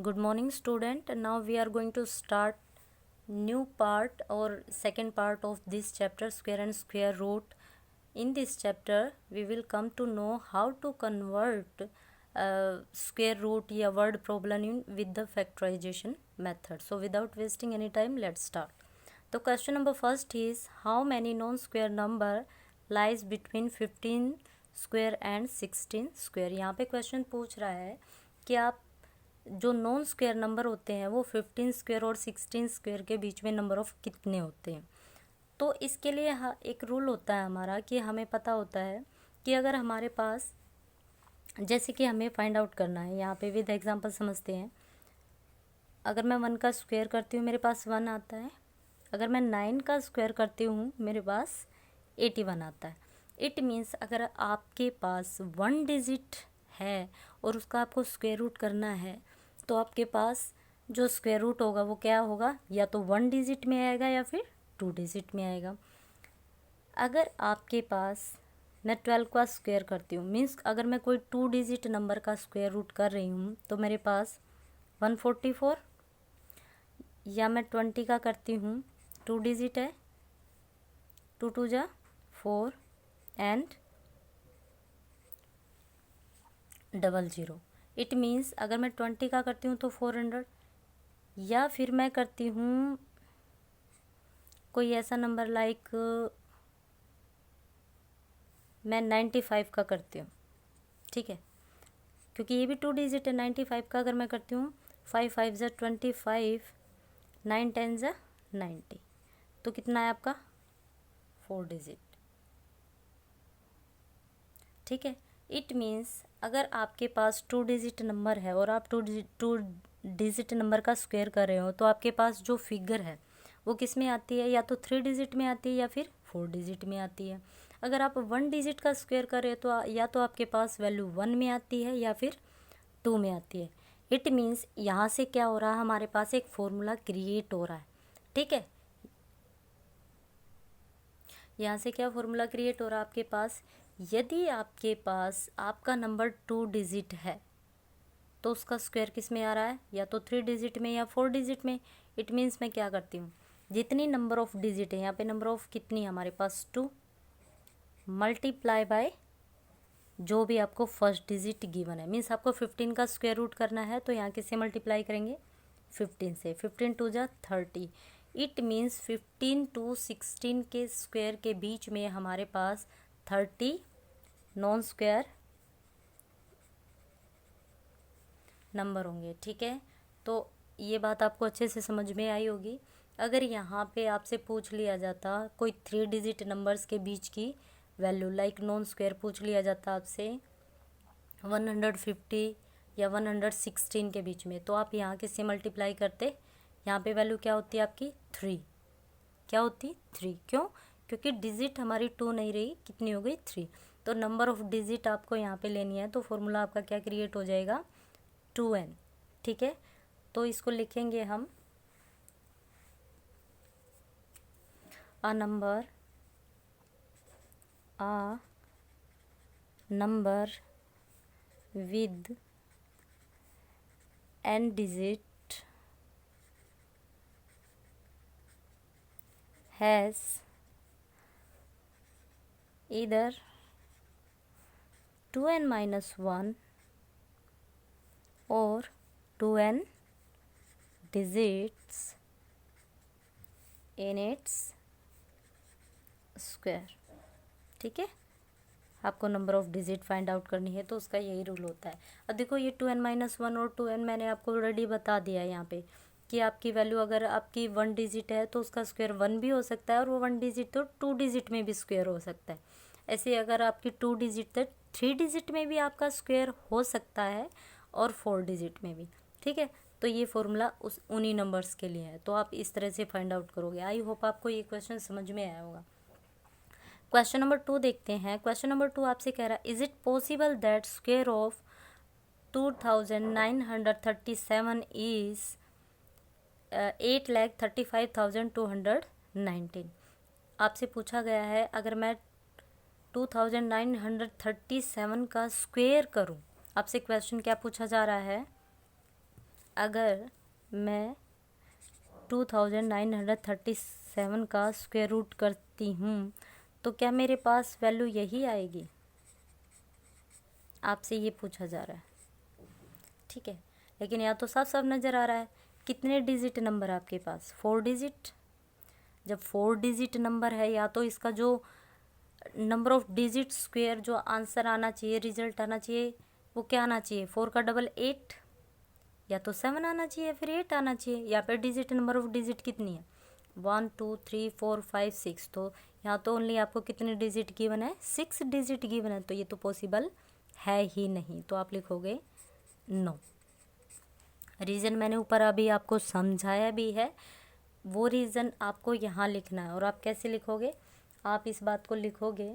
Good morning, student. Now we are going to start new part or second part of this chapter, square and square root. In this chapter, we will come to know how to convert square root या word problem with the factorization method. So without wasting any time, let's start. The question number first is, how many non-square number lies between 15 square and 16 square. यहाँ पे question पूछ रहा है कि आप जो non square number होते हैं वो 15 स्क्वायर और 16 स्क्वायर के बीच में नंबर ऑफ कितने होते हैं. तो इसके लिए एक रूल होता है हमारा कि हमें पता होता है कि अगर हमारे पास, जैसे कि हमें फाइंड आउट करना है, यहाँ पे विद एग्जांपल समझते हैं. अगर मैं 1 का स्क्वायर करती हूँ मेरे पास 1 आता है. अगर मैं 9 का स्क्वायर करती हूँ मेरे पास 81 आता है. इट मीन्स अगर आपके पास 1 डिजिट है और उसका आपको स्क्वायर रूट करना है तो आपके पास जो स्क्वायर रूट होगा वो क्या होगा, या तो 1 डिजिट में आएगा या फिर 2 डिजिट में आएगा. अगर आपके पास, मैं 12 का स्क्वायर करती हूँ, मीन्स अगर मैं कोई 2 डिजिट नंबर का स्क्वायर रूट कर रही हूँ तो मेरे पास 144, या मैं 20 का करती हूँ 2 डिजिट है, 2 2 जा 4 एंड 00. इट मीन्स अगर मैं 20 का करती हूँ तो 400, या फिर मैं करती हूँ कोई ऐसा नंबर लाइक मैं 95 का करती हूँ, ठीक है, क्योंकि ये भी 2 डिजिट है. 95 का अगर मैं करती हूँ 5 5 ज़ा 25, 9 10 ज़ा 90, तो कितना है आपका 4 डिजिट, ठीक है. इट मीन्स अगर आपके पास 2 डिजिट नंबर है और आप 2 डिजिट नंबर का स्क्वायर कर रहे हो तो आपके पास जो फिगर है वो किस में आती है, या तो 3 डिजिट में आती है या फिर 4 डिजिट में आती है. अगर आप 1 डिजिट का स्क्वायर कर रहे हो तो या तो आपके पास वैल्यू 1 में आती है या फिर 2 में आती है. इट मीन्स यहाँ से क्या हो रहा है, हमारे पास एक फॉर्मूला क्रिएट हो रहा है, ठीक है. यहाँ से क्या फॉर्मूला क्रिएट हो रहा है आपके पास, यदि आपके पास आपका नंबर 2 डिजिट है तो उसका स्क्वायर किस में आ रहा है, या तो 3 डिजिट में या 4 डिजिट में. इट मीन्स मैं क्या करती हूँ, जितनी नंबर ऑफ डिजिट है, यहाँ पे नंबर ऑफ कितनी है हमारे पास 2, मल्टीप्लाई बाय जो भी आपको फर्स्ट डिजिट गिवन है. मीन्स आपको 15 का स्क्वायर रूट करना है तो यहाँ किससे मल्टीप्लाई करेंगे, 15 से. 15 2 जा 30. इट मीन्स 15 to 16 के स्क्वायर के बीच में हमारे पास 30 नॉन स्क्वायर नंबर होंगे, ठीक है. तो ये बात आपको अच्छे से समझ में आई होगी. अगर यहाँ पे आपसे पूछ लिया जाता कोई 3 डिजिट नंबर्स के बीच की वैल्यू, लाइक नॉन स्क्वायर पूछ लिया जाता आपसे 150 या 116 के बीच में, तो आप यहाँ किससे मल्टीप्लाई करते, यहाँ पे वैल्यू क्या होती है आपकी 3, क्या होती 3. क्यों, क्योंकि डिजिट हमारी 2 नहीं रही, कितनी हो गई 3. तो नंबर ऑफ डिजिट आपको यहाँ पे लेनी है तो फॉर्मूला आपका क्या क्रिएट हो जाएगा 2n, ठीक है. तो इसको लिखेंगे हम a number with n digit has either 2n minus 1 और 2n digits in its square, ठीक है. आपको number of digit find out करनी है तो उसका यही रूल होता है. अब देखो ये 2n-1 और 2n मैंने आपको ऑलरेडी बता दिया है यहाँ पे कि आपकी वैल्यू अगर आपकी 1 डिजिट है तो उसका स्क्वायर 1 भी हो सकता है और वो 1 डिजिट तो 2 डिजिट में भी स्क्वायर हो सकता है. ऐसे अगर आपकी 2 डिजिट है 3 डिजिट में भी आपका स्क्वायर हो सकता है और 4 डिजिट में भी, ठीक है. तो ये फॉर्मूला उन्हीं नंबर्स के लिए है, तो आप इस तरह से फाइंड आउट करोगे. आई होप आपको ये क्वेश्चन समझ में आया होगा. क्वेश्चन नंबर 2 देखते हैं. क्वेश्चन नंबर 2 आपसे कह रहा है, is it possible that square of 2937 is 8,35,219. आपसे पूछा गया है अगर मैं 2937 का स्क्वायर करूं, आपसे क्वेश्चन क्या पूछा जा रहा है, अगर मैं 2937 का स्क्वायर रूट करती हूँ तो क्या मेरे पास वैल्यू यही आएगी? आपसे ये पूछा जा रहा है, ठीक है। लेकिन यहाँ तो साफ साफ नज़र आ रहा है, कितने डिजिट नंबर आपके पास? 4 डिजिट। जब 4 डिजिट नंबर है, या तो इसका जो नंबर ऑफ डिजिट स्क्वायर जो आंसर आना चाहिए, रिजल्ट आना चाहिए, वो क्या आना चाहिए? 4 का डबल 8, या तो 7 आना चाहिए, फिर 8 आना चाहिए। यहाँ पे डिजिट नंबर ऑफ डिजिट कितनी है? 1 2 3 4 5 6। तो यहाँ तो ओनली आपको कितने डिजिट गिवन है? 6 डिजिट गिवन है। तो ये तो पॉसिबल है ही नहीं, तो आप लिखोगे नो। रीज़न मैंने ऊपर अभी आपको समझाया भी है, वो रीज़न आपको यहाँ लिखना है। और आप कैसे लिखोगे? आप इस बात को लिखोगे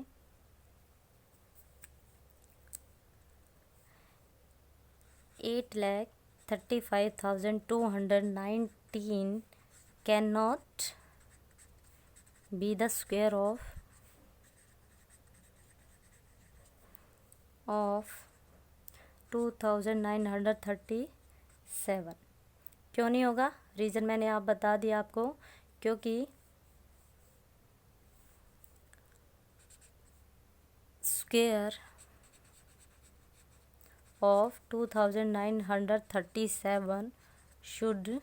8,35,219 can not be the square of 2,937। क्यों नहीं होगा? रीज़न मैंने आप बता दिया आपको, क्योंकि square of 2937 should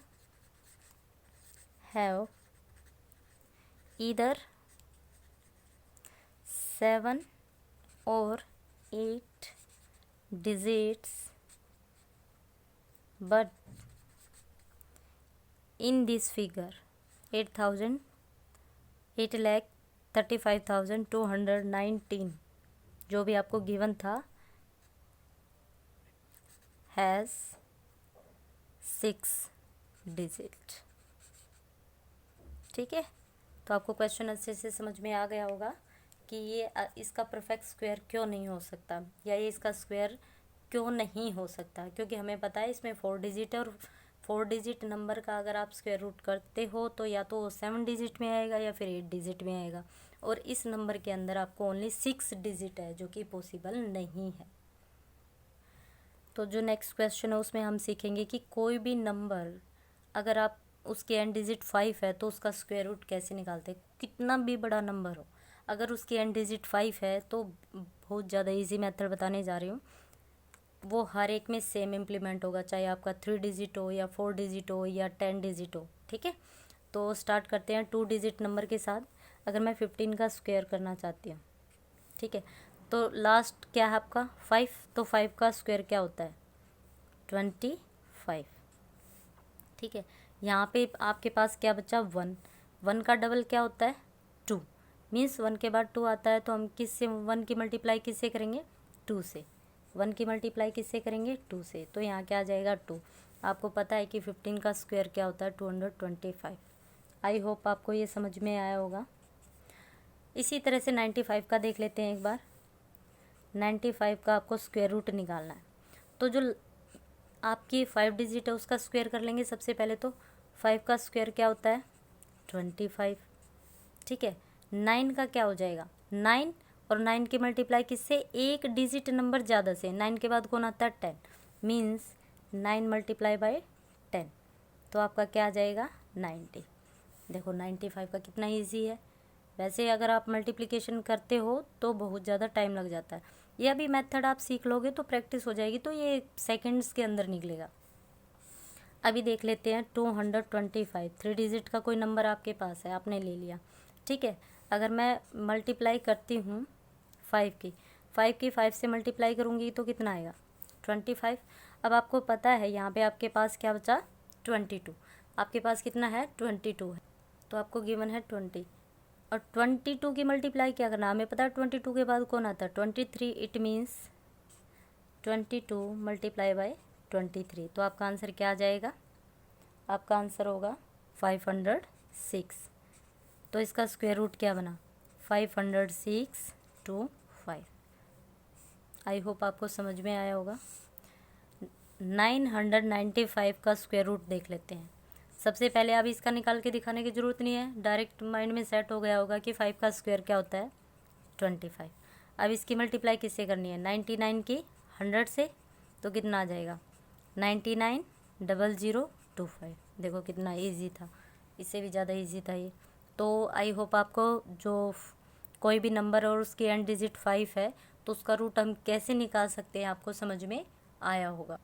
have either 7 or 8 digits, but in this figure 8,35,219 जो भी आपको गिवन था हैज़ 6 डिजिट। ठीक है, तो आपको क्वेश्चन अच्छे से समझ में आ गया होगा कि ये इसका परफेक्ट स्क्वायर क्यों नहीं हो सकता, या ये इसका स्क्वायर क्यों नहीं हो सकता। क्योंकि हमें पता है इसमें 4 डिजिट है, और 4 डिजिट नंबर का अगर आप स्क्वायर रूट करते हो तो या तो 7 डिजिट में आएगा या फिर 8 डिजिट में आएगा। और इस नंबर के अंदर आपको ओनली 6 डिजिट है, जो कि पॉसिबल नहीं है। तो जो नेक्स्ट क्वेश्चन है उसमें हम सीखेंगे कि कोई भी नंबर अगर आप उसके एंड डिजिट 5 है तो उसका स्क्वायर रूट कैसे निकालते हैं। कितना भी बड़ा नंबर हो, अगर उसकी एंड डिजिट 5 है तो बहुत ज़्यादा इजी मेथड बताने जा रही हूँ, वो हर एक में सेम इम्प्लीमेंट होगा, चाहे आपका 3 डिजिट हो या 4 डिजिट हो या 10 डिजिट हो। ठीक है, तो स्टार्ट करते हैं 2 डिजिट नंबर के साथ। अगर मैं 15 का स्क्वायर करना चाहती हूँ, ठीक है, तो लास्ट क्या है आपका 5, तो 5 का स्क्वायर क्या होता है 25। ठीक है, यहाँ पे आपके पास क्या बचा 1, 1 का डबल क्या होता है 2, मीन्स 1 के बाद 2 आता है, तो हम किससे 1 की मल्टीप्लाई किससे करेंगे 2 से। 1 की मल्टीप्लाई किससे करेंगे 2 से, तो यहाँ क्या आ जाएगा 2। आपको पता है कि 15 का स्क्वायर क्या होता है 225। आई होप आपको ये समझ में आया होगा। इसी तरह से 95 का देख लेते हैं एक बार। 95 का आपको स्क्वायर रूट निकालना है, तो जो आपकी 5 डिजिट है उसका स्क्वायर कर लेंगे सबसे पहले। तो 5 का स्क्वायर क्या होता है 25। ठीक है, 9 का क्या हो जाएगा 9, और 9 की मल्टीप्लाई किससे, एक डिजिट नंबर ज़्यादा से। 9 के बाद कौन आता है 10, मीन्स 9 मल्टीप्लाई बाय 10, तो आपका क्या आ जाएगा 90। देखो 95 का कितना ईजी है। वैसे अगर आप मल्टीप्लिकेशन करते हो तो बहुत ज़्यादा टाइम लग जाता है, ये अभी मेथड आप सीख लोगे तो प्रैक्टिस हो जाएगी, तो ये सेकंड्स के अंदर निकलेगा। अभी देख लेते हैं 225, 3 डिजिट का कोई नंबर आपके पास है, आपने ले लिया। ठीक है, अगर मैं मल्टीप्लाई करती हूँ 5 की 5 से मल्टीप्लाई करूँगी तो कितना आएगा 25। अब आपको पता है यहाँ पे आपके पास क्या बचा 22, आपके पास कितना है 22 है, तो आपको गिवन है 20, और 22 की मल्टीप्लाई क्या करना, हमें पता है 22 के बाद कौन आता है 23। इट मीन्स 22 मल्टीप्लाई बाय 23, तो आपका आंसर क्या आ जाएगा, आपका आंसर होगा 506। तो इसका स्क्वायर रूट क्या बना 506 to 5। आई होप आपको समझ में आया होगा। 995 का स्क्वायर रूट देख लेते हैं। सबसे पहले अभी इसका निकाल के दिखाने की ज़रूरत नहीं है, डायरेक्ट माइंड में सेट हो गया होगा कि 5 का स्क्वायर क्या होता है 25। अब इसकी मल्टीप्लाई किससे करनी है 99 की 100 से, तो कितना आ जाएगा 99 0025। देखो कितना इजी था, इससे भी ज़्यादा इजी था ये। तो आई होप आपको जो कोई भी नंबर और उसकी एंड डिजिट 5 है तो उसका रूट हम कैसे निकाल सकते हैं आपको समझ में आया होगा।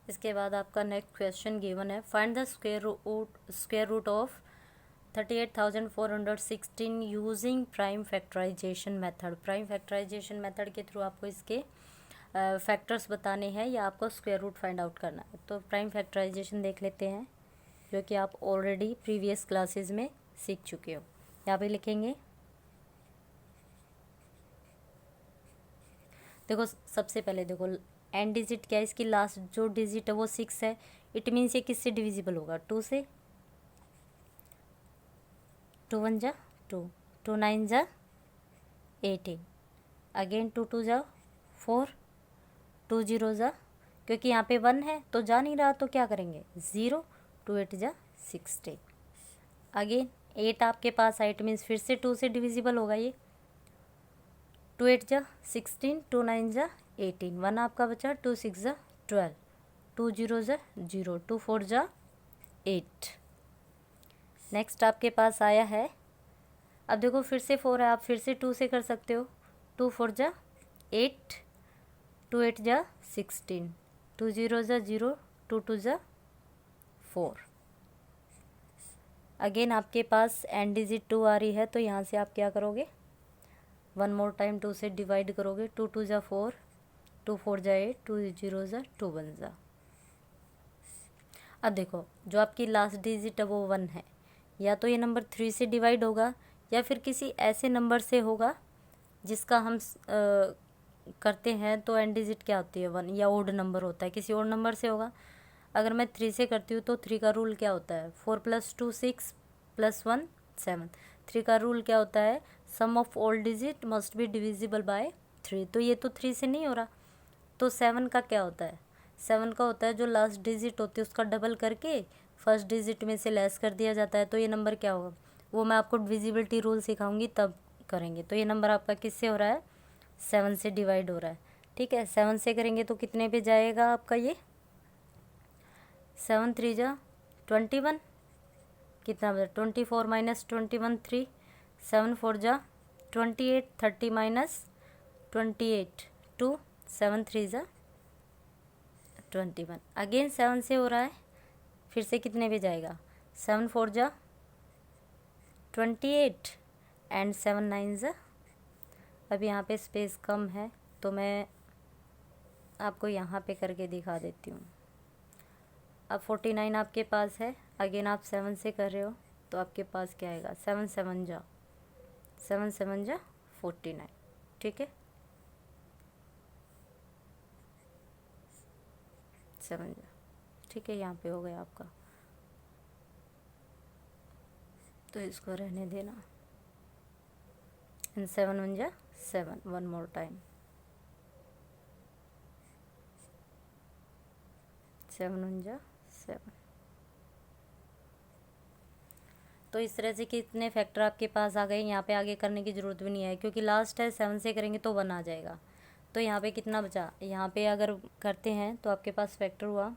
इसके बाद आपका नेक्स्ट क्वेश्चन गिवन है, find the square root of 38,416 using prime factorization method. Prime factorization method के थ्रू आपको इसके फैक्टर्स बताने हैं या आपको स्क्वायर रूट फाइंड आउट करना है। तो प्राइम फैक्टराइजेशन देख लेते हैं, जो कि आप ऑलरेडी प्रीवियस क्लासेस में सीख चुके हो। यहाँ पे लिखेंगे, देखो सबसे पहले देखो एंड डिजिट क्या है, इसकी लास्ट जो डिजिट है वो 6 है। इट मीन्स ये किससे डिविजिबल होगा, 2 से। 2 1 जा 2, 2 9 जा 18, अगेन 2 2 जा 4, 2 0 जा, क्योंकि यहाँ पे 1 है तो जा नहीं रहा तो क्या करेंगे 0, 2 8 जा 16, अगेन 8 आपके पास है, इट मीन्स फिर से 2 से डिविजिबल होगा ये। 2 8 जा 16, 2 9 जा 18, 1 आपका बचा, 2 6 जा 12, 2 0 जा 0, 2 4 जा 8। नेक्स्ट आपके पास आया है, अब देखो फिर से 4 है, आप फिर से 2 से कर सकते हो। 2 4 जा 8, 2 8 जा 16, 2 0 जा 0, 2 2 जा 4। अगेन आपके पास एंड डिजिट 2 आ रही है तो यहाँ से आप क्या करोगे, 1 मोर टाइम 2 से डिवाइड करोगे। 2 2 जा 4, 2 4 जा 8, 2 0 जा 2 1 जा। अब देखो जो आपकी लास्ट डिजिट है वो 1 है, या तो ये नंबर 3 से डिवाइड होगा या फिर किसी ऐसे नंबर से होगा जिसका हम करते हैं तो एंड डिजिट क्या होती है 1, या ओड नंबर होता है, किसी और नंबर से होगा। अगर मैं 3 से करती हूँ तो 3 का रूल क्या होता है, 4 + 2 6 + 1 7। 3 का रूल क्या होता है, sum of all digit must be divisible by 3। तो ये तो 3 से नहीं हो रहा, तो 7 का क्या होता है, 7 का होता है जो लास्ट डिजिट होती है उसका डबल करके फर्स्ट डिजिट में से लेस कर दिया जाता है। तो ये नंबर क्या होगा, वो मैं आपको डिविजिबिलिटी रूल सिखाऊंगी तब करेंगे। तो ये नंबर आपका किससे हो रहा है, 7 से डिवाइड हो रहा है। ठीक है, 7 से करेंगे तो कितने पे जाएगा आपका ये, 7 3 जा 21, कितना बचा 24 - 21 3, 7 4 जा 28, 30 - 28 2, 7 3 जा 21। अगेन 7 से हो रहा है, फिर से कितने पे जाएगा, 7 4 जा 28 एंड 7 9 जा। अब यहाँ पे स्पेस कम है तो मैं आपको यहाँ पे करके दिखा देती हूँ। अब 49 आपके पास है, अगेन आप 7 से कर रहे हो तो आपके पास क्या आएगा, 7 7 जा 49। ठीक है, 7 जा, ठीक है, यहाँ पे हो गया आपका, तो इसको रहने देना। एंड 7 1 जा 7, 1 मोर टाइम, 7 1 जा 7। तो इस तरह से कितने फैक्टर आपके पास आ गए। यहाँ पे आगे करने की ज़रूरत भी नहीं है क्योंकि लास्ट है, 7 से करेंगे तो 1 आ जाएगा। तो यहाँ पे कितना बचा, यहाँ पे अगर करते हैं तो आपके पास फैक्टर हुआ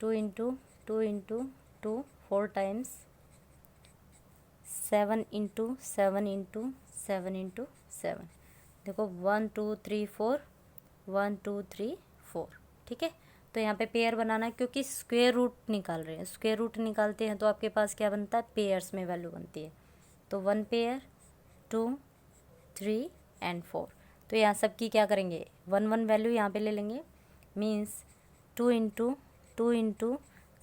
2 × 2 × 2 4 टाइम्स, 7 × 7 × 7 × 7। देखो 1 2 3 4, 1 2 3 4। ठीक है, तो यहाँ पे पेयर बनाना है क्योंकि स्क्वायर रूट निकाल रहे हैं। स्क्वायर रूट निकालते हैं तो आपके पास क्या बनता है, पेयर्स में वैल्यू बनती है। तो 1 पेयर 2 3 एंड 4। तो यहाँ सबकी क्या करेंगे, 1 1 वैल्यू यहाँ पे ले लेंगे। मीन्स 2 × 2 ×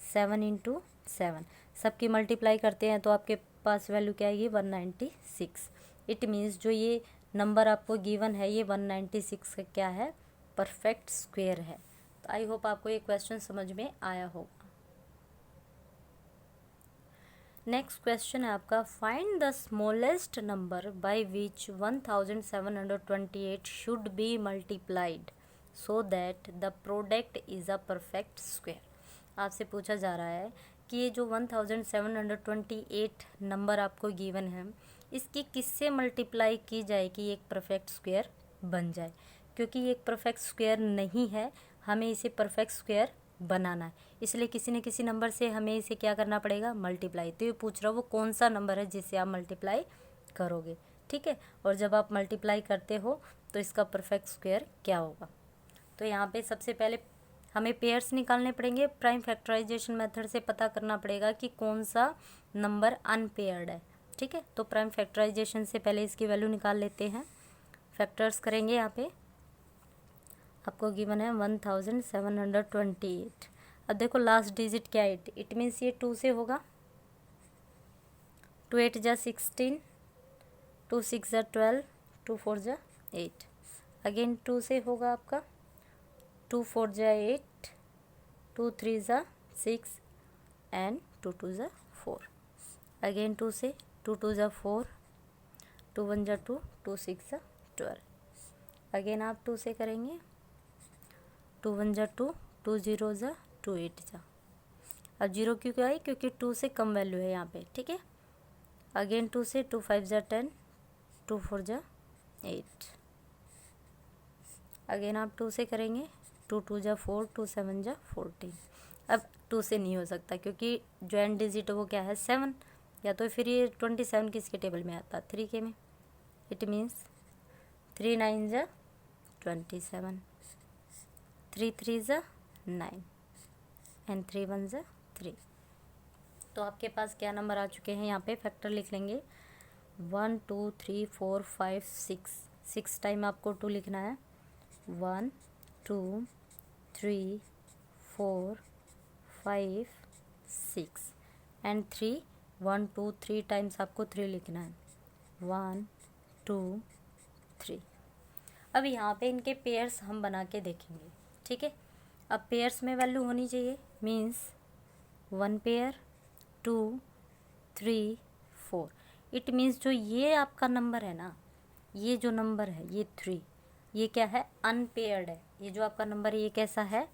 7 × 7 सबकी मल्टीप्लाई करते हैं तो आपके पास वैल्यू क्या आएगी, 196। इट मीन्स जो ये नंबर आपको गिवन है ये 196 का क्या है, परफेक्ट स्क्वायर है। तो आई होप आपको ये क्वेश्चन समझ में आया होगा। नेक्स्ट क्वेश्चन है आपका, find the smallest number by which 1728 should be multiplied so that the product is a perfect square. आपसे पूछा जा रहा है कि ये जो 1728 नंबर आपको गिवन है इसकी किससे मल्टीप्लाई की जाए कि ये एक परफेक्ट स्क्वायर बन जाए। क्योंकि ये एक परफेक्ट स्क्वायर नहीं है, हमें इसे परफेक्ट स्क्वायर बनाना है, इसलिए किसी न किसी नंबर से हमें इसे क्या करना पड़ेगा, मल्टीप्लाई। तो ये पूछ रहा वो कौन सा नंबर है जिससे आप मल्टीप्लाई करोगे, ठीक है। और जब आप मल्टीप्लाई करते हो तो इसका परफेक्ट स्क्वायर क्या होगा। तो यहाँ पे सबसे पहले हमें पेयर्स निकालने पड़ेंगे। प्राइम फैक्टराइजेशन मेथड से पता करना पड़ेगा कि कौन सा नंबर अनपेयर्ड है, ठीक है। तो प्राइम फैक्टराइजेशन से पहले इसकी वैल्यू निकाल लेते हैं। फैक्टर्स करेंगे यहाँ पे, आपको गिवन है 1728। अब देखो लास्ट डिजिट क्या है, इट मीन्स ये 2 से होगा। 2 8 जा 16, 2 6 जा 12, 2 4 जा 8। अगेन 2 से होगा आपका, 2 4 जा 8, 2 3 जा 6 एंड 2 2 जा 4। अगेन 2 से, 2 2 जा 4, 2 1 जा 2, 2 6 जा 12। अगेन आप 2 से करेंगे, 2 1 जा 2, 2 0 जा 2 8 जा। अब 0 क्यों आई, क्योंकि 2 से कम वैल्यू है यहाँ पे, ठीक है। अगेन 2 से, 2 5 जा 10, 2 4 जा 8। अगेन आप 2 से करेंगे, 2 2 जा 4, 2 7 जा 14। अब 2 से नहीं हो सकता क्योंकि जो एंड डिजिट वो क्या है 7, या तो फिर ये 27 किसके टेबल में आता है, 3 के में। इट मीन्स 3 9 जा 27, 3 3 जा 9 एंड 3 1 जा 3। तो आपके पास क्या नंबर आ चुके हैं, यहाँ पे फैक्टर लिख लेंगे 1 2 3 4 5 6 टाइम आपको 2 लिखना है। 1 2 3 4 5 6 एंड 3, 1 2 3 टाइम्स आपको 3 लिखना है। 1 2 3। अब यहाँ पे इनके पेयर्स हम बना के देखेंगे, ठीक है। अब पेयर्स में वैल्यू होनी चाहिए, मीन्स 1 पेयर, 2 3 4। इट मीन्स जो ये आपका नंबर है ना, ये जो नंबर है ये 3, ये क्या है, अनपेयर्ड है। ये जो आपका नंबर है ये कैसा है,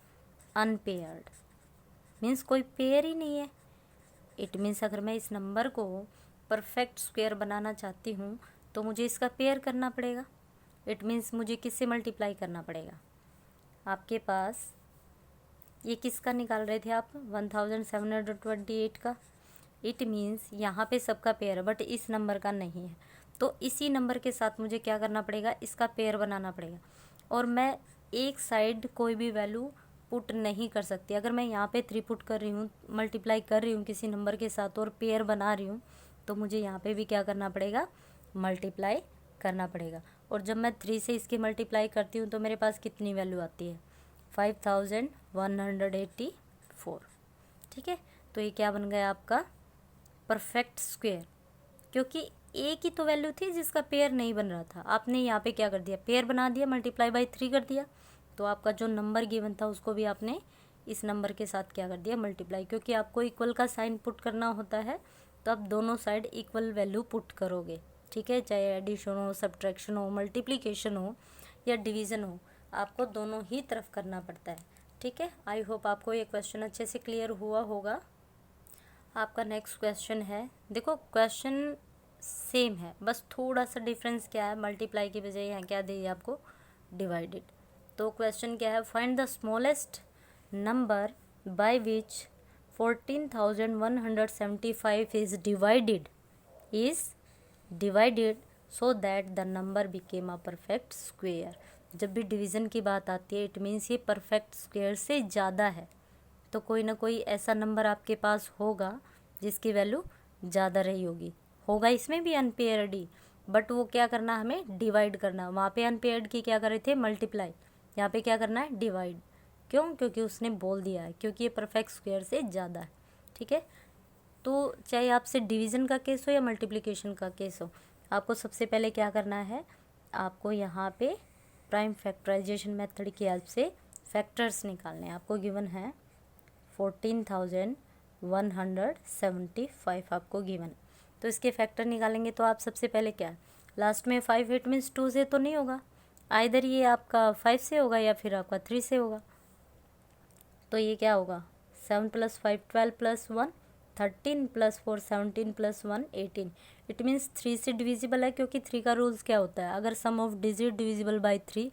अनपेयर्ड, मीन्स कोई पेयर ही नहीं है। इट मीन्स अगर मैं इस नंबर को परफेक्ट स्क्वायर बनाना चाहती हूँ तो मुझे इसका पेयर करना पड़ेगा। इट मीन्स मुझे किससे मल्टीप्लाई करना पड़ेगा। आपके पास ये किसका निकाल रहे थे आप, 1728 का। इट मीन्स यहाँ पे सबका पेयर है बट इस नंबर का नहीं है, तो इसी नंबर के साथ मुझे क्या करना पड़ेगा, इसका पेयर बनाना पड़ेगा। और मैं एक साइड कोई भी वैल्यू पुट नहीं कर सकती। अगर मैं यहाँ पे 3 पुट कर रही हूँ, मल्टीप्लाई कर रही हूँ किसी नंबर के साथ और पेयर बना रही हूँ, तो मुझे यहाँ पे भी क्या करना पड़ेगा, मल्टीप्लाई करना पड़ेगा। और जब मैं 3 से इसकी मल्टीप्लाई करती हूँ तो मेरे पास कितनी वैल्यू आती है, 5184, ठीक है। तो ये क्या बन गया आपका परफेक्ट स्क्वायर, क्योंकि एक ही तो वैल्यू थी जिसका पेयर नहीं बन रहा था। आपने यहाँ पे क्या कर दिया, पेयर बना दिया, मल्टीप्लाई बाय 3 कर दिया, तो आपका जो नंबर गिवन था उसको भी आपने इस नंबर के साथ क्या कर दिया, मल्टीप्लाई। क्योंकि आपको इक्वल का साइन पुट करना होता है तो आप दोनों साइड इक्वल वैल्यू पुट करोगे, ठीक है। चाहे एडिशन हो, सब्ट्रैक्शन हो, मल्टीप्लिकेशन हो या डिवीज़न हो, आपको दोनों ही तरफ करना पड़ता है, ठीक है। आई होप आपको ये क्वेश्चन अच्छे से क्लियर हुआ होगा। आपका नेक्स्ट क्वेश्चन है, देखो क्वेश्चन सेम है, बस थोड़ा सा डिफरेंस क्या है, मल्टीप्लाई की बजाय यहाँ क्या दिया आपको, डिवाइडेड। तो क्वेश्चन क्या है, find the smallest number by which 14,175 is divided so that the number became a perfect square. जब भी डिवीज़न की बात आती है इट मीन्स ये परफेक्ट स्क्वायर से ज़्यादा है, तो कोई ना कोई ऐसा नंबर आपके पास होगा जिसकी वैल्यू ज़्यादा रही होगा इसमें भी अनपेयर्ड ही, बट वो क्या करना, हमें डिवाइड करना। वहाँ पे अनपेयर्ड की क्या कर रहे थे, मल्टीप्लाई, यहाँ पे क्या करना है, डिवाइड। क्यों, क्योंकि उसने बोल दिया है, क्योंकि ये परफेक्ट स्क्वायर से ज़्यादा है, ठीक है। तो चाहे आपसे डिवीज़न का केस हो या मल्टीप्लिकेशन का केस हो, आपको सबसे पहले क्या करना है, आपको यहाँ पे प्राइम फैक्टराइजेशन मेथड की हेल्प से फैक्टर्स निकालने हैं। आपको गिवन है 14,175 आपको गिवन, तो इसके फैक्टर निकालेंगे। तो आप सबसे पहले क्या, लास्ट में 5 8 मीन्स 2 से तो नहीं होगा, आइदर ये आपका 5 से होगा या फिर आपका 3 से होगा। तो ये क्या होगा, 7 + 5 12 + 1 13 + 4 17 + 1 18। इट मीन्स 3 से डिविजिबल है, क्योंकि 3 का रूल्स क्या होता है, अगर सम ऑफ डिजिट डिविजिबल बाय 3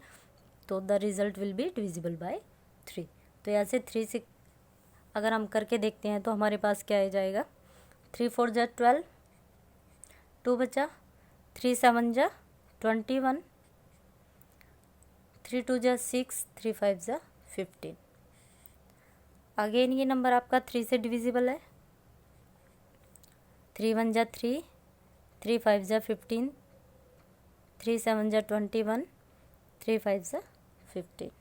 तो the result will be divisible by 3। तो यहाँ से 3 से अगर हम करके देखते हैं तो हमारे पास क्या आ जाएगा, 3 4 जा 12, 2 बचा, 3 7 जा 21, 3 2 जा 6, 3 5 जा 15। अगेन ये नंबर आपका 3 से डिविजिबल है, 3 1 जा 3, 3 5 जा 15, 3 7 जा 21, 3 5 जा 15।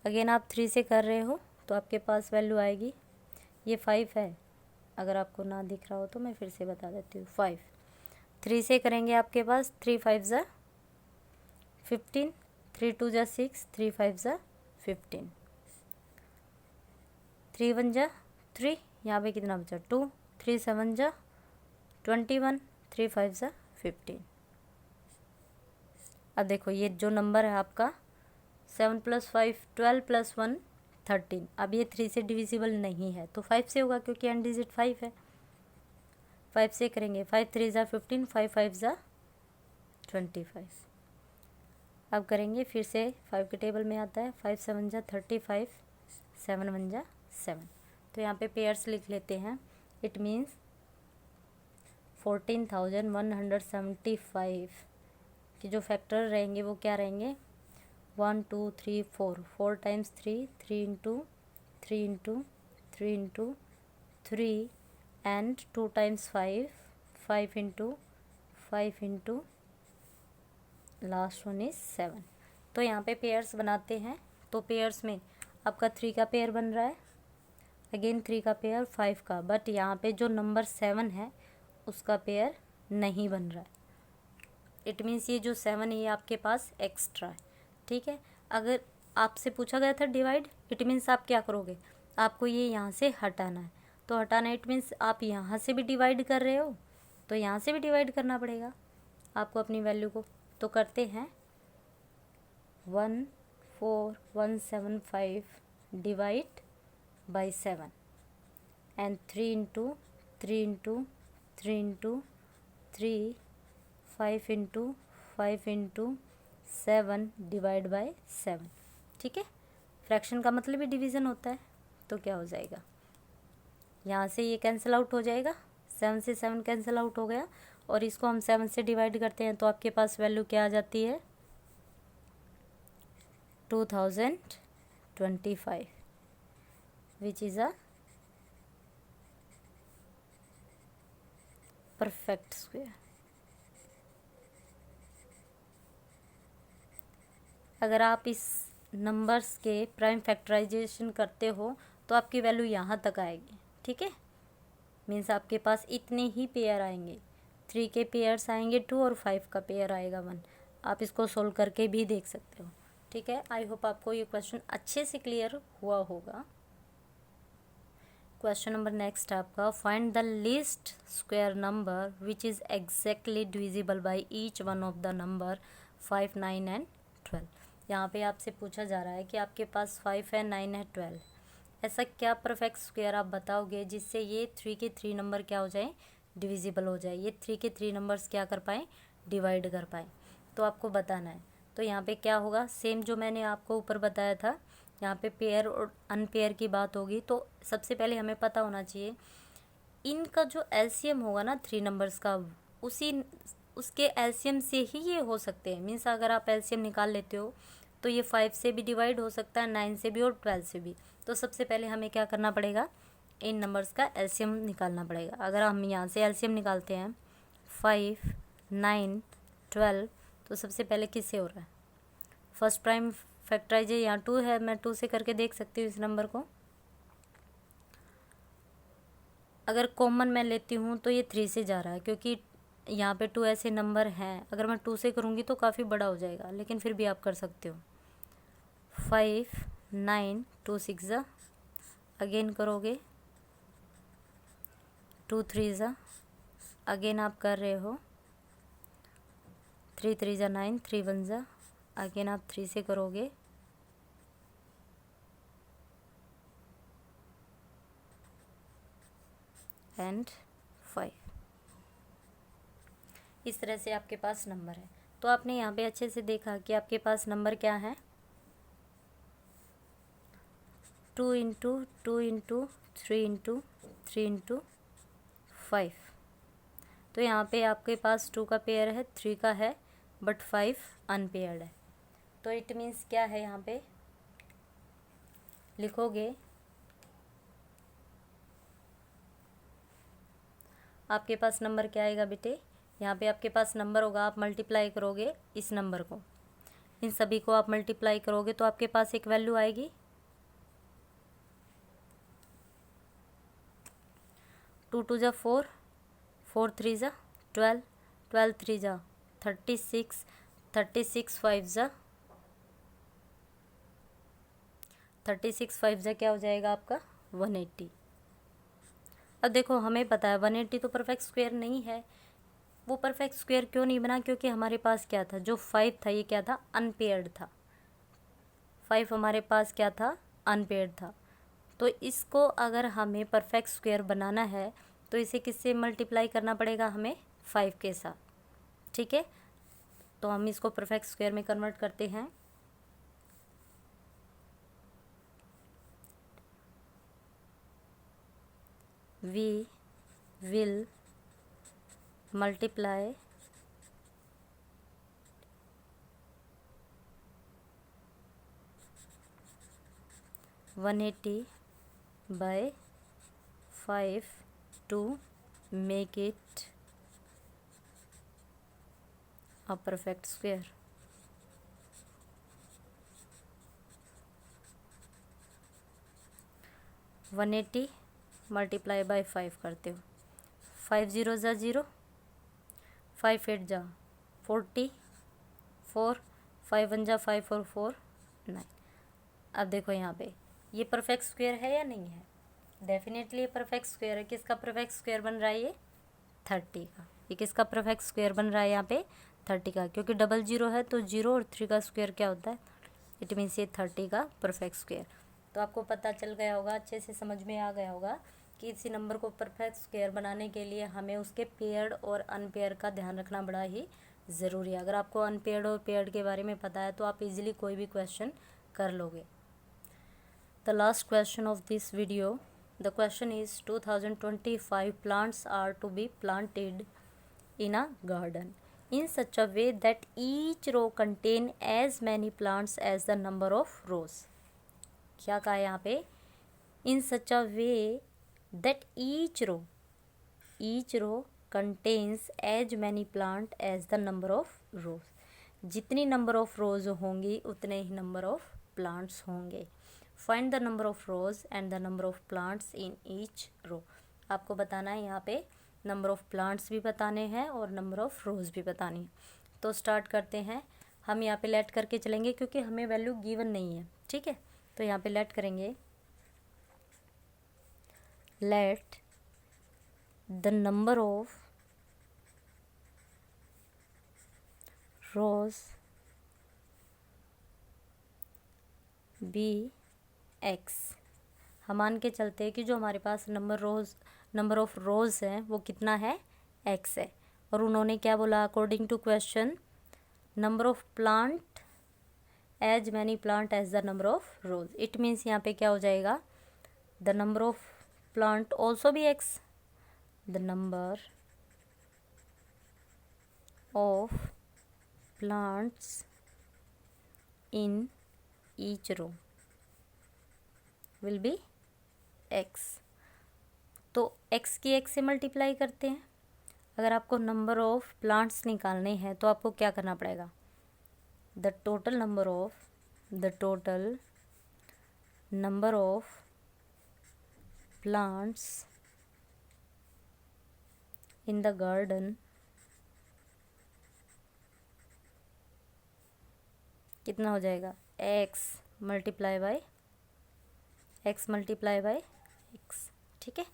अगेन आप 3 से कर रहे हो तो आपके पास वैल्यू आएगी, ये 5 है, अगर आपको ना दिख रहा हो तो मैं फिर से बता देती हूँ, 5। 3 से करेंगे आपके पास 3 5 जा 15, 3 2 जा 6, 3 5 जा 15, 3 1 जा 3, यहाँ पे कितना बचा 2, 3 7 जा 21, 3 5 जा 15। अब देखो ये जो नंबर है आपका 7 + 5 12 + 1 13, अब ये 3 से डिविजिबल नहीं है तो 5 से होगा क्योंकि एंड डिजिट 5 है। 5 से करेंगे, 5 3 जा 15, 5 5 जा 25। अब करेंगे फिर से 5 के टेबल में आता है, 5 7 जा 35, 7 1 जा 7। तो यहाँ पे पेयर्स लिख लेते हैं, इट मीन्स 14,175 कि जो फैक्टर रहेंगे वो क्या रहेंगे, 1 2 3 4, 4 times 3, 3 into 3 into 3 into 3 and 2 times 5, 5 into 5 into last one is 7। तो यहाँ पे पेयर्स बनाते हैं, तो पेयर्स में आपका 3 का पेयर बन रहा है, अगेन 3 का पेयर, 5 का, बट यहाँ पे जो नंबर 7 है उसका पेयर नहीं बन रहा है। इट मीन्स ये जो 7 है ये आपके पास एक्स्ट्रा है, ठीक है। अगर आपसे पूछा गया था डिवाइड, इट मीन्स आप क्या करोगे, आपको ये यहाँ से हटाना है, तो हटाना इट मीन्स आप यहाँ से भी डिवाइड कर रहे हो तो यहाँ से भी डिवाइड करना पड़ेगा आपको अपनी वैल्यू को। तो करते हैं 14175 divide by 7 and 3 into 3 into 3 into 3, 5 into 5 into 7 divide by 7, ठीक है। फ्रैक्शन का मतलब ही डिवीज़न होता है, तो क्या हो जाएगा, यहाँ से ये कैंसिल आउट हो जाएगा, 7 से 7 कैंसिल आउट हो गया, और इसको हम 7 से डिवाइड करते हैं तो आपके पास वैल्यू क्या आ जाती है, 2025, which is a perfect square. अगर आप इस नंबर्स के प्राइम फैक्टराइजेशन करते हो तो आपकी वैल्यू यहाँ तक आएगी, ठीक है। मीन्स आपके पास इतने ही पेयर आएंगे, 3 के पेयर्स आएंगे 2 और 5 का पेयर आएगा 1। आप इसको सोल्व करके भी देख सकते हो, ठीक है। आई होप आपको ये क्वेश्चन अच्छे से क्लियर हुआ होगा। क्वेश्चन नंबर नेक्स्ट आपका, find the least square number which is exactly divisible by each one of the number 5 9 and 12। यहाँ पे आपसे पूछा जा रहा है कि आपके पास 5 है, 9 है, 12, ऐसा क्या परफेक्ट स्क्वायर आप बताओगे जिससे ये 3 के 3 नंबर क्या हो जाए, डिविजिबल हो जाए, ये 3 के 3 नंबर्स क्या कर पाएँ, डिवाइड कर पाएँ। तो आपको बताना है। तो यहाँ पे क्या होगा, सेम जो मैंने आपको ऊपर बताया था, यहाँ पे पेयर और अनपेयर की बात होगी। तो सबसे पहले हमें पता होना चाहिए इनका जो एलसीएम होगा ना 3 नंबर्स का, उसके एलसीएम से ही ये हो सकते हैं। मीन्स अगर आप एलसीएम निकाल लेते हो तो ये 5 से भी डिवाइड हो सकता है, 9 से भी और 12 से भी। तो सबसे पहले हमें क्या करना पड़ेगा, इन नंबर्स का एलसीएम निकालना पड़ेगा। अगर हम यहाँ से एलसीएम निकालते हैं 5 9 12, तो सबसे पहले किससे हो रहा है, फर्स्ट प्राइम फैक्टराइज यहाँ 2 है, मैं 2 से करके देख सकती हूँ इस नंबर को। अगर कॉमन मैं लेती हूँ तो ये 3 से जा रहा है, क्योंकि यहाँ पे 2 ऐसे नंबर हैं। अगर मैं 2 से करूँगी तो काफ़ी बड़ा हो जाएगा, लेकिन फिर भी आप कर सकते हो। 5 9 2 6 जा, अगेन करोगे 2 3 जा, अगेन आप कर रहे हो 3 3 जा 9, 3 1 जा, अगेन आप 3 से करोगे एंड 5। इस तरह से आपके पास नंबर है। तो आपने यहाँ पे अच्छे से देखा कि आपके पास नंबर क्या है, 2 इंटू 2 इंटू 3 इंटू 3 इंटू 5। तो यहाँ पे आपके पास 2 का पेयर है, 3 का है, बट 5 अनपेयर्ड है। तो इट मीन्स क्या है, यहाँ पे लिखोगे आपके पास नंबर क्या आएगा बेटे, यहाँ पे आपके पास नंबर होगा, आप मल्टीप्लाई करोगे इस नंबर को, इन सभी को आप मल्टीप्लाई करोगे तो आपके पास एक वैल्यू आएगी 2 2 जा 4, 4 3 जा 12, 12 3 जा 36, 36 5 जा 36 5 जा क्या हो जाएगा आपका 180। अब देखो हमें पता है 180 तो परफेक्ट स्क्वायर नहीं है। वो परफेक्ट स्क्वायर क्यों नहीं बना, क्योंकि हमारे पास क्या था, जो 5 था ये क्या था, अनपेयर्ड था। 5 हमारे पास क्या था, अनपेयर्ड था। तो इसको अगर हमें परफेक्ट स्क्वायर बनाना है तो इसे किससे मल्टीप्लाई करना पड़ेगा, हमें 5 के साथ। ठीक है, तो हम इसको परफेक्ट स्क्वायर में कन्वर्ट करते हैं। We will multiply one 180 by 5 to make it a perfect square। One 180 multiply by 5 करते हो, 5 0 जा 0, 5 8 जा 40, 4 5 1 जा 5 और 4 9। अब देखो यहाँ पे ये परफेक्ट स्क्वायर है या नहीं है, डेफिनेटली ये परफेक्ट स्क्वायर है। किसका परफेक्ट स्क्वायर बन रहा है, ये 30 का। ये किसका परफेक्ट स्क्वायर बन रहा है यहाँ पे, 30 का, क्योंकि डबल 0 है तो 0 और 3 का स्क्वायर क्या होता है, इट मीन्स ये 30 का परफेक्ट स्क्वायर। तो आपको पता चल गया होगा, अच्छे से समझ में आ गया होगा कि इसी नंबर को परफेक्ट स्क्वायर बनाने के लिए हमें उसके पेयर्ड और अनपेयर का ध्यान रखना बड़ा ही ज़रूरी है। अगर आपको अनपेयर्ड और पेयर्ड के बारे में पता है तो आप इजीली कोई भी क्वेश्चन कर लोगे। The last question of this video, the question is 2025 plants are to be planted in a garden in such a way that each row contain as many plants as the number of rows। क्या कहा है यहाँ पे, in such a way that each row contains as many plant as the number of rows। जितनी number of rows होंगी उतने ही number of plants होंगे। Find the number of rows and the number of plants in each row. आपको बताना है यहाँ पे नंबर ऑफ प्लांट्स भी बताने हैं और नंबर ऑफ रोज भी बतानी है। तो स्टार्ट करते हैं। हम यहाँ पे लेट करके चलेंगे क्योंकि हमें वैल्यू गिवन नहीं है। ठीक है, तो यहाँ पे लेट करेंगे, let the number of rows be x. हम मान के चलते हैं कि जो हमारे पास नंबर ऑफ रोज हैं वो कितना है, एक्स है। और उन्होंने क्या बोला, according to question number of plant as many plant as the number of rows. It means यहाँ पे क्या हो जाएगा, the number of plant also be x, the number of plants in each row will be x. तो x की x से multiply करते हैं। अगर आपको नंबर ऑफ प्लांट्स निकालने हैं तो आपको क्या करना पड़ेगा, the total number of plants in the garden कितना हो जाएगा, x मल्टीप्लाई बाय x। ठीक है,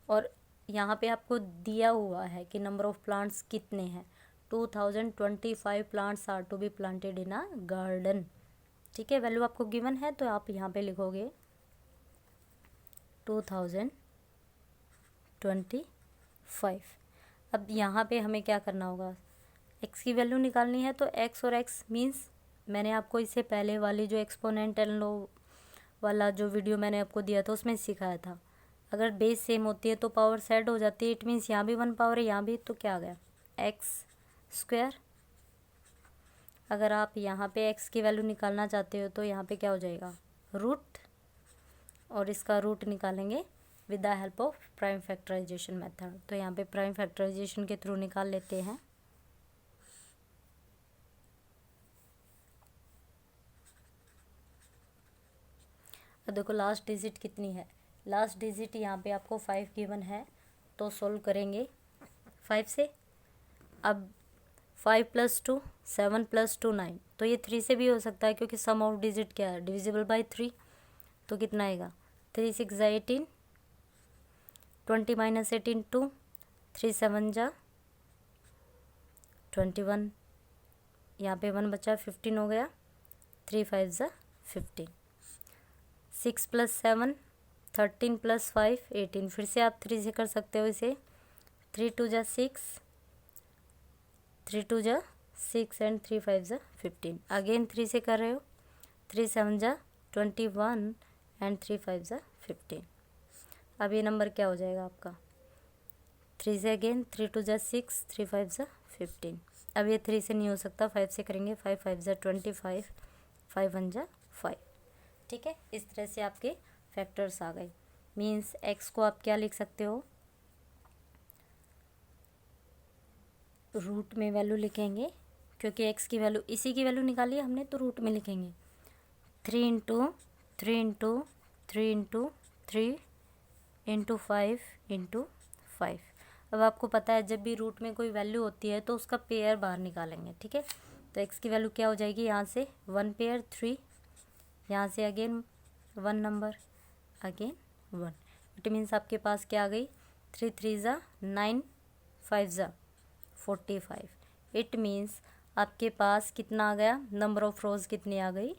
और यहाँ पे आपको दिया हुआ है कि नंबर ऑफ प्लांट्स कितने हैं, 2025 plants are to be planted in a garden. ठीक है, वैल्यू आपको गिवन है तो आप यहाँ पे लिखोगे 2025। अब यहाँ पे हमें क्या करना होगा, x की वैल्यू निकालनी है। तो x और x मीन्स मैंने आपको इससे पहले वाली जो एक्सपोनेंट एंड वाला जो वीडियो मैंने आपको दिया था उसमें सिखाया था। अगर बेस सेम होती है तो पावर सेट हो जाती है। इट मीन्स यहाँ भी 1 पावर है, यहाँ भी, तो क्या आ गया एक्स स्क्वायर। अगर आप यहाँ पे x की वैल्यू निकालना चाहते हो तो यहाँ पे क्या हो जाएगा रूट, और इसका रूट निकालेंगे with the help of prime factorization method. तो यहाँ पे प्राइम फैक्टराइजेशन के थ्रू निकाल लेते हैं। अब देखो लास्ट डिजिट कितनी है, लास्ट डिजिट यहाँ पे आपको 5 गिवन है, तो सोल्व करेंगे 5 से। अब 5 + 2 7 + 2 9, तो ये 3 से भी हो सकता है क्योंकि सम ऑफ डिजिट क्या है डिविजिबल बाय 3। तो कितना आएगा 3 × 6 = 18, 20 - 18 2, 3 × 7 = 21, यहाँ पे 1 बचा 15 हो गया, 3 × 5 = 15, 6 + 7 13 + 5 18। फिर से आप 3 से कर सकते हो इसे, 3 × 2 = 6, 3 × 2 = 6 एंड 3 × 5 = 15। अगेन 3 से कर रहे हो, 3 × 7 = 21 एंड 3 × 5 = 15। अब ये नंबर क्या हो जाएगा आपका 3 से, अगेन 3 × 2 = 6, 3 × 5 = 15। अब ये 3 से नहीं हो सकता, 5 से करेंगे, 5 × 5 = 25, 5 × 1 = 5। ठीक है, इस तरह से आपके फैक्टर्स आ गए। मीन्स एक्स को आप क्या लिख सकते हो, रूट में वैल्यू लिखेंगे, क्योंकि एक्स की वैल्यू इसी की वैल्यू निकाली है हमने, तो रूट में लिखेंगे 3 × 3 × 3 × 3 × 5 × 5। अब आपको पता है जब भी रूट में कोई वैल्यू होती है तो उसका पेयर बाहर निकालेंगे। ठीक है, तो एक्स की वैल्यू क्या हो जाएगी, यहाँ से 1 पेयर 3, यहाँ से again 1 number, again 1। It means आपके पास क्या आ गई 3 × 3 = 9, 5 = 45। इट मीन्स आपके पास कितना आ गया, नंबर ऑफ रोज कितनी आ गई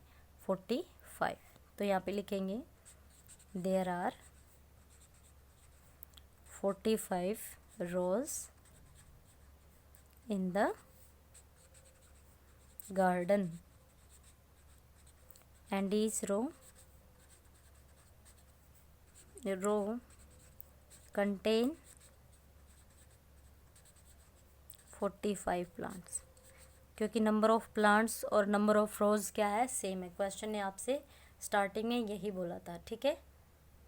45। तो यहाँ पे लिखेंगे there are 45 rows in the garden and each row contain 45 plants. क्योंकि नंबर ऑफ प्लांट्स और नंबर ऑफ रोज क्या है सेम है। क्वेश्चन ने आपसे स्टार्टिंग में यही बोला था। ठीक है,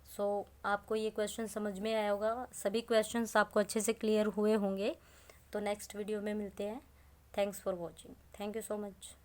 सो आपको ये क्वेश्चन समझ में आया होगा, सभी क्वेश्चंस आपको अच्छे से क्लियर हुए होंगे। तो नेक्स्ट वीडियो में मिलते हैं। Thanks for watching, thank you so much.